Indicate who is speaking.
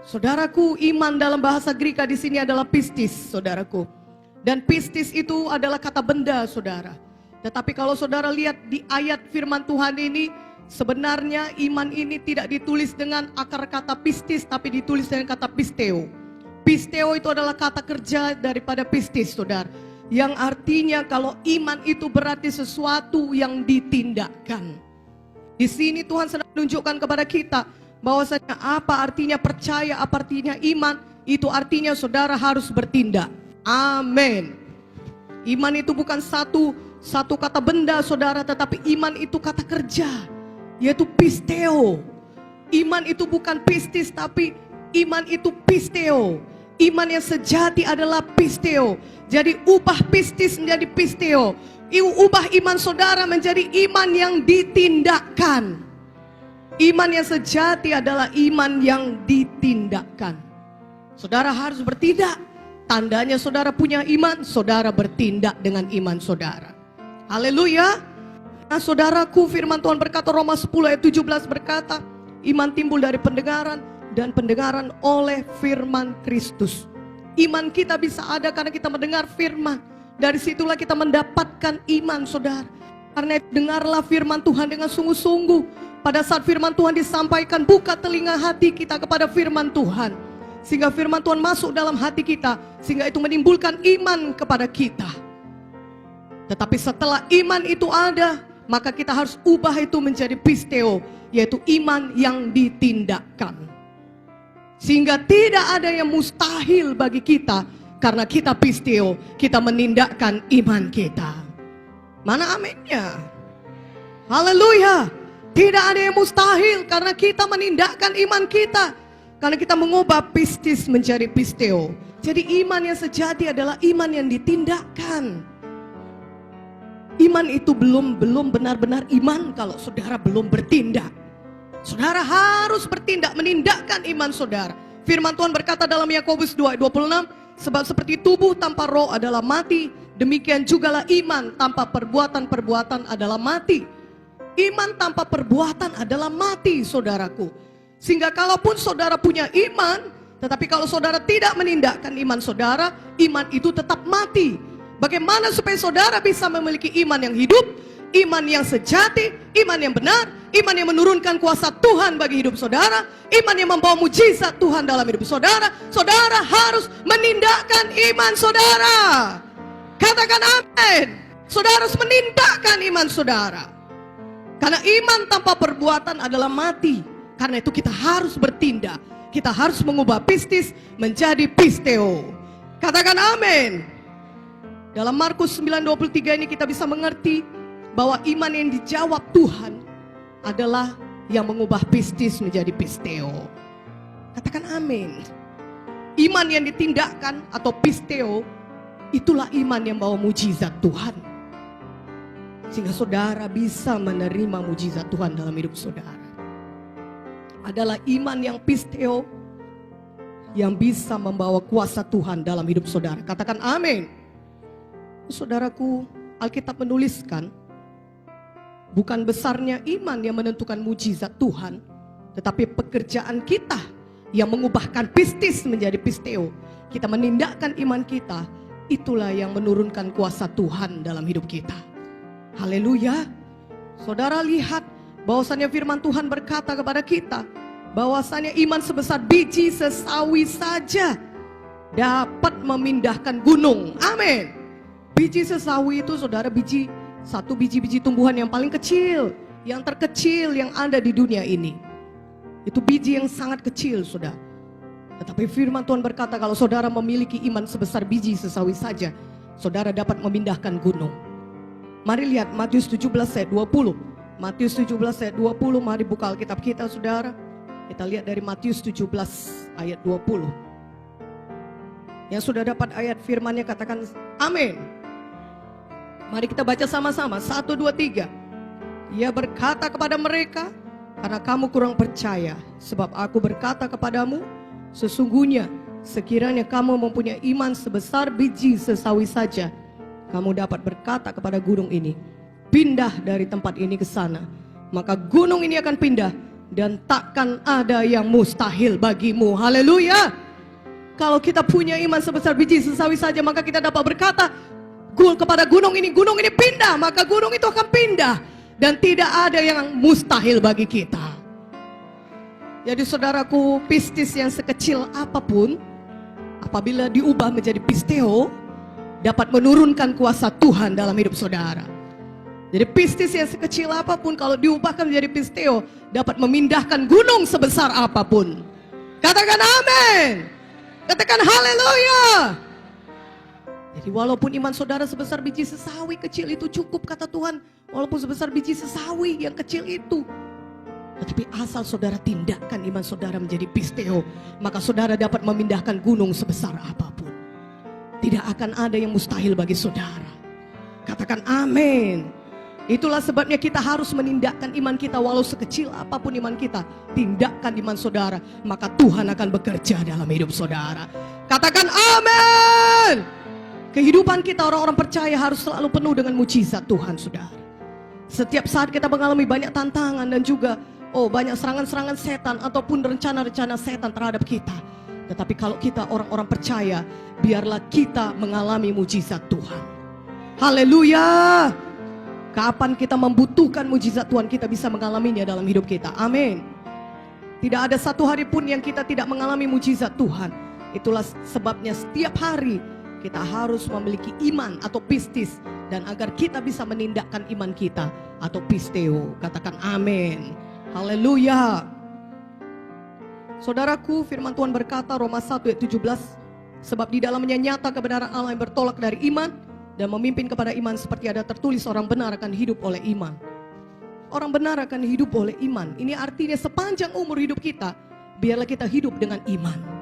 Speaker 1: Saudaraku, iman dalam bahasa Greka di sini adalah pistis, saudaraku. Dan pistis itu adalah kata benda, saudara. Tetapi kalau saudara lihat di ayat firman Tuhan ini, sebenarnya iman ini tidak ditulis dengan akar kata pistis, tapi ditulis dengan kata pisteo. Pisteo itu adalah kata kerja daripada pistis, saudara. Yang artinya kalau iman itu berarti sesuatu yang ditindakkan. Di sini Tuhan sedang menunjukkan kepada kita bahwasanya apa artinya percaya, apa artinya iman. Itu artinya saudara harus bertindak. Amin. Iman itu bukan satu kata benda, saudara, tetapi iman itu kata kerja, yaitu pisteo. Iman itu bukan pistis, tapi iman itu pisteo. Iman yang sejati adalah pisteo. Jadi ubah pistis menjadi pisteo. Ubah iman saudara menjadi iman yang ditindakkan. Iman yang sejati adalah iman yang ditindakkan. Saudara harus bertindak. Tandanya saudara punya iman, saudara bertindak dengan iman saudara. Haleluya. Nah, saudaraku, firman Tuhan berkata, Roma 10 ayat 17 berkata, iman timbul dari pendengaran, dan pendengaran oleh firman Kristus. Iman kita bisa ada karena kita mendengar firman. Dari situlah kita mendapatkan iman, saudara. Karena dengarlah firman Tuhan dengan sungguh-sungguh. Pada saat firman Tuhan disampaikan, buka telinga hati kita kepada firman Tuhan. Sehingga firman Tuhan masuk dalam hati kita, sehingga itu menimbulkan iman kepada kita. Tetapi setelah iman itu ada, maka kita harus ubah itu menjadi pisteo, yaitu iman yang ditindakkan. Sehingga tidak ada yang mustahil bagi kita, karena kita pisteo, kita menindakkan iman kita. Mana aminnya? Haleluya. Tidak ada yang mustahil karena kita menindakkan iman kita. Karena kita mengubah pistis menjadi pisteo. Jadi iman yang sejati adalah iman yang ditindakkan. Iman itu belum benar-benar iman kalau saudara belum bertindak. Saudara harus bertindak, menindakkan iman saudara. Firman Tuhan berkata dalam Yakobus 2:26, sebab seperti tubuh tanpa roh adalah mati, demikian jugalah iman tanpa perbuatan-perbuatan adalah mati. Iman tanpa perbuatan adalah mati, saudaraku. Sehingga kalaupun saudara punya iman, tetapi kalau saudara tidak menindakkan iman saudara, iman itu tetap mati. Bagaimana supaya saudara bisa memiliki iman yang hidup, iman yang sejati, iman yang benar, iman yang menurunkan kuasa Tuhan bagi hidup saudara, iman yang membawa mujizat Tuhan dalam hidup saudara? Saudara harus menindakkan iman saudara. Katakan amin. Saudara harus menindakkan iman saudara. Karena iman tanpa perbuatan adalah mati. Karena itu kita harus bertindak. Kita harus mengubah pistis menjadi pisteo. Katakan amin. Dalam Markus 9:23 ini kita bisa mengerti bahwa iman yang dijawab Tuhan adalah yang mengubah pistis menjadi pisteo. Katakan amin. Iman yang ditindakkan atau pisteo, itulah iman yang bawa mujizat Tuhan. Sehingga saudara bisa menerima mujizat Tuhan dalam hidup saudara. Adalah iman yang pisteo yang bisa membawa kuasa Tuhan dalam hidup saudara. Katakan amin. Saudaraku, Alkitab menuliskan, bukan besarnya iman yang menentukan mujizat Tuhan, tetapi pekerjaan kita yang mengubahkan pistis menjadi pisteo. Kita menindakkan iman kita, itulah yang menurunkan kuasa Tuhan dalam hidup kita. Haleluya. Saudara lihat bahwasannya firman Tuhan berkata kepada kita, bahwasannya iman sebesar biji sesawi saja dapat memindahkan gunung. Amin. Biji sesawi itu saudara satu biji tumbuhan yang paling kecil, yang terkecil yang ada di dunia ini. Itu biji yang sangat kecil, saudara. Tetapi firman Tuhan berkata kalau saudara memiliki iman sebesar biji sesawi saja, saudara dapat memindahkan gunung. Mari lihat Matius 17 ayat 20. Matius 17 ayat 20, mari buka Alkitab kita saudara. Kita lihat dari Matius 17 ayat 20. Yang sudah dapat ayat firmannya katakan amin. Mari kita baca sama-sama. 1, 2, 3. Ia berkata kepada mereka, karena kamu kurang percaya, sebab aku berkata kepadamu, sesungguhnya sekiranya kamu mempunyai iman sebesar biji sesawi saja, kamu dapat berkata kepada gunung ini, pindah dari tempat ini ke sana, maka gunung ini akan pindah dan takkan ada yang mustahil bagimu. Haleluya. Kalau kita punya iman sebesar biji sesawi saja, maka kita dapat berkata kepada gunung ini pindah, maka gunung itu akan pindah. Dan tidak ada yang mustahil bagi kita. Jadi saudaraku, pistis yang sekecil apapun, apabila diubah menjadi pisteo, dapat menurunkan kuasa Tuhan dalam hidup saudara. Jadi pistis yang sekecil apapun, kalau diubahkan menjadi pisteo, dapat memindahkan gunung sebesar apapun. Katakan amin. Katakan haleluya. Jadi walaupun iman saudara sebesar biji sesawi kecil itu cukup, kata Tuhan. Walaupun sebesar biji sesawi yang kecil itu, tetapi asal saudara tindakan iman saudara menjadi pisteo, maka saudara dapat memindahkan gunung sebesar apapun. Tidak akan ada yang mustahil bagi saudara. Katakan amin. Itulah sebabnya kita harus menindakkan iman kita, walau sekecil apapun iman kita. Tindakan iman saudara, maka Tuhan akan bekerja dalam hidup saudara. Katakan amin. Kehidupan kita orang-orang percaya harus selalu penuh dengan mujizat Tuhan, saudara. Setiap saat kita mengalami banyak tantangan dan juga banyak serangan-serangan setan ataupun rencana-rencana setan terhadap kita. Tetapi kalau kita orang-orang percaya, biarlah kita mengalami mujizat Tuhan. Haleluya. Kapan kita membutuhkan mujizat Tuhan, kita bisa mengalaminya dalam hidup kita. Amin. Tidak ada satu hari pun yang kita tidak mengalami mujizat Tuhan. Itulah sebabnya setiap hari kita harus memiliki iman atau pistis, dan agar kita bisa menindakkan iman kita atau pisteo. Katakan amin. Haleluya. Saudaraku, firman Tuhan berkata Roma 1 ayat 17, sebab di dalamnya nyata kebenaran Allah yang bertolak dari iman dan memimpin kepada iman, seperti ada tertulis, orang benar akan hidup oleh iman. Orang benar akan hidup oleh iman. Ini artinya sepanjang umur hidup kita, biarlah kita hidup dengan iman.